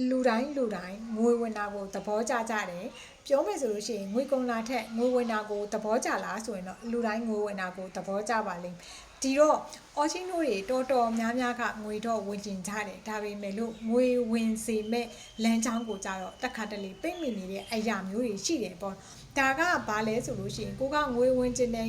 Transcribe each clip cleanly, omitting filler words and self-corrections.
လူတိုင်းငွေဝင်တာကိုသဘောကျကြတယ်ပြောမယ်ဆိုလို့ရှိရင်ငွေကုန်လာထက်ငွေဝင်တာကိုသဘောကျလားဆိုရင်တော့လူတိုင်းငွေဝင်တာကိုသဘောကျပါလိမ့်ဒီတော့အော်ချင်းတို့တွေတော်များကငွေတော့ဝင်ကျင်ကြတယ်ဒါပေမဲ့လို့ငွေဝင်စေမဲ့လမ်းကြောင်းကိုကြတော့တက်ခါတလေပိတ်မိနေတဲ့အရာမျိုးတွေရှိတယ်ပေါ့ဒါကဘာလဲဆိုလို့ရှိရင်ကိုကငွေဝင်ကျင်တယ်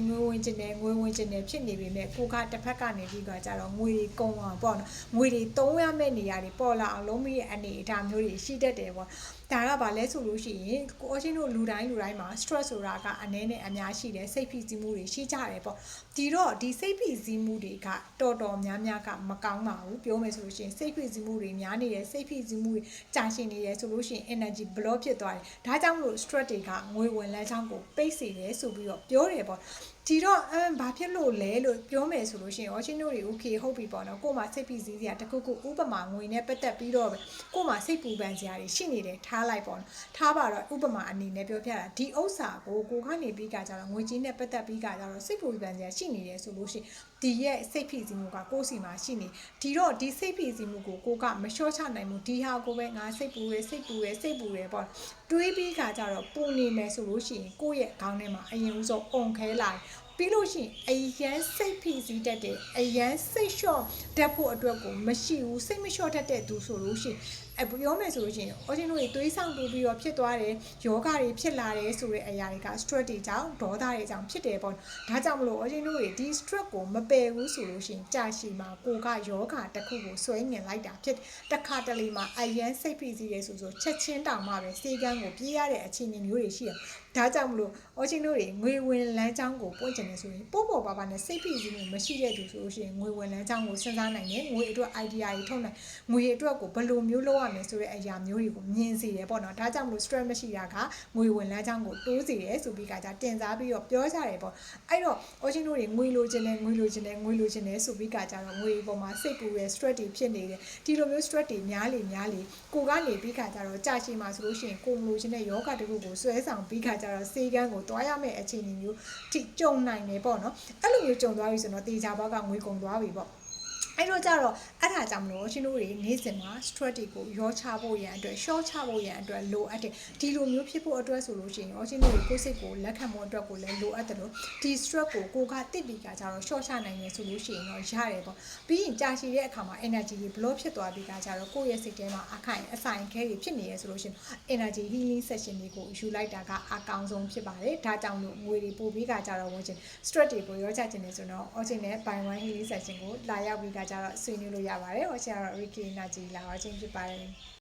ဖြစ်နေပေမဲ့ကိုကတစ်ဖက်ကနေပြီးတော့ကြတော့ငွေတွေကုန်အောင်ပေါ့နော်ငွေတွေသုံးရမယ့်နေရာတွေပေါ်လာအောင်လုံးပြီးရဲ့အနေအထားမျိုးတွေရှိတတ်တယ်ပေါ့ဒါကဘာလဲဆိုလို့ရှိရင်ကိုအချင်းတို့လူတိုင်းမှာ stress ဆိုတာကအနည်းနဲ့အများရှိတယ်စိတ်ဖိစီးမှုတွေရှိကြတယ်ပေါ့ဒီတော့ဒီစိတ်ဖိစီးမှုတွေကတော်များကမကောင်းပါဘူးပြောမယ်ဆိုလို့ရှိရင်စိတ်ဖိစီးမှုတွေများနေတယ်စိတ်ဖိစီးမှုတွေကြာရှည်နေတယ်ဆိုလို့ရှိရင် energy block ဖြစ်သွားတယ်ဒါကြောင့်မလို့ stress တွေကငွေဝင်လမ်းကြောင်းကိုပိတ်စေတယ်ဆိုပြီးတော့ပြောတယ်ပေါ့ဒီတော့ဘာဖြစ်လို့လဲလို့ပြောမယ်ဆိုလို့ရှိရင်ချင်းတို့တွေ okay ဟုတ်ပြီပေါ့နော်ကို့မှာစိတ်ဖိစီးစရာတခုဥပမာငွေနဲ့ပတ်သက်ပြီးတော့ကို့မှာစိတ်ပူပန်စရာတွေရှိနေတယ်ထားလိုက်ပေါ့နော်ထားပါတော့ဥပမာအနေနဲ့ပြောပြတာဒီဥစ္စာကိုကနေပြီးကြတော့ငွေကြီးနဲ့ပတ်သက်ပြီးကြတော့စိတ်ပူပန်စရာရှိနေတယ်ဆိုလို့ရှိရင်ဒီရဲ့စိတ်ဖိစီးမှုကကိုယ့်စီမှာရှိနေဒီတော့ဒီစိတ်ဖိစီးမှုကိုကမလျှော့ချနိုင်ဘူးဒီဟာကိုပဲငါစိတ်ပူတယ်ပေါ့တွေးပြီးကြတော့ပူနေမယ်ဆိုလို့ရှိရင်ကိုယ့်ရဲ့ခေါင်းထဲမှာအရင်ဦးဆုံးအုံခဲလာပြီးလို့ရှိရင်အရန်စိတ်ဖိစီးတတ်တယ်အရန်စိတ်လျှော့တတ်ဖို့အတွက်ကိုမရှိဘူးစိတ်မလျှော့တတ်တဲ့သူဆိုလို့ရှိရင်ပြောမယ်ဆိုလို့ရှိရင်အော်ချင်းတို့တွေတွေးဆောင်ပြီးတော့ဖြစ်သွားတယ်ယောဂတွေဖြစ်လာတယ်ဆိုတဲ့အရာတွေက stress တွေကြောင့်ဒေါသတွေကြောင့်ဖြစ်တယ်ပေါ့ဒါကြောင့်မလို့အော်ချင်းတို့တွေဒီ stress ကိုမပယ်ဘူးဆိုလို့ရှိရင်ကြာရှည်မှာကိုကယောဂတစ်ခုကိုဆွဲငင်လိုက်တာဖြစ်တခါတလေမှာအရန်စိတ်ဖိစီးရဲဆိုချက်ချင်းတောင်မှပဲစေကန်းကိုပြေးရတဲ့အခြေအနေမျိုးတွေရှိတယ်ဒါကြောင့်မလို့အော်ချင်းတို့တွေငွေဝင်လမ်းကြောင်းကိုပွင့်ကျင်နေဆိုရင်ပို့ပါနဲ့စိတ်ဖိစီးမှုမရှိတဲ့သူဆိုလို့ရှိရင်ငွေဝင်လမ်းကြောင်းကိုစဉ်းစားနိုင်တယ်ငွေအတွက် idea တွေထုတ်နိုင်ငွေအတွက်ကိုဘယ်လိုမျိုးလုပ်ရမလဲဆိုတဲ့အရာမျိုးတွေကိုမြင်စေတယ်ပေါ့နော်ဒါကြောင့်မလို့ stress မရှိတာကငွေဝင်လမ်းကြောင်းကိုတိုးစေတယ်ဆိုပြီးကကြတင်စားပြီးတော့ပြောကြတယ်ပေါ့အဲ့တော့အော်ချင်းတို့တွေငွေလိုချင်တယ်ဆိုပြီးကကြတော့ငွေပေါ်မှာစိတ်ပူရယ် stress တွေဖြစ်နေတယ်ဒီလိုမျိုး stress တွေများလေကိုကနေပြီးခါကြတော့ကြာရှည်မှာဆိုလို့ရှိရင်ကိုမလို့ချင်းတဲ့ယောဂတခုကိုဆွဲဆောင်ပြီးခါကြတော့စေကန်းကိုတွားရမယ့်အခြေအနေမျိုးထိကြုံနိုင်တယ်ပေါ့နော်အဲ့လိုမျိုးကြုံသွားပြီဆိုတော့တေချာဘောက်ကငွေကုန်သွားပြီပေါ့အဲ့တော့ကြတော့အဲ့ဒါကြောင့်မလို့ရှင်တို့တွေနေ့စဉ်မှာ stress တွေကိုရောချဖို့ရန်အတွက် short ချဖို့ရန်အတွက်လိုအပ်တယ်ဒီလိုမျိုးဖြစ်ဖို့အတွက်ဆိုလို့ရှိရင်ရောရှင်တို့တွေကိုယ်စိတ်ကိုလက်ခံဖို့အတွက်ကိုလည်းလိုအပ်တယ်လို့ဒီ stress ကိုကတိပြီးကြတော့ short ချနိုင်တယ်ဆိုလို့ရှိရင်တော့ရတယ်ပေါ့ပြီးရင်ကြာရှည်တဲ့အခါမှာ energy တွေ block ဖြစ်သွားပြီးကြတော့ကိုယ့်ရဲ့စိတ်ထဲမှာအဆိုင်ခဲတွေဖြစ်နေရဆိုလို့ရှိရင် energy healing session တွေကိုယူလိုက်တာကအကောင်းဆုံးဖြစ်ပါတယ်ဒါကြောင့်လို့ငွေတွေပို့ပြီးကြတော့ဝင်ချင် stress တွေကိုရောချခြင်းနေဆိုတော့ auction နဲ့ by one healing session ကိုလာရောက်ပြီးကြတော့ဆွေးနွေးလို့ရပါတယ်။ ဟောချင်ကတော့ Ricky Energy လာတော့ချင်းဖြစ်ပါတယ်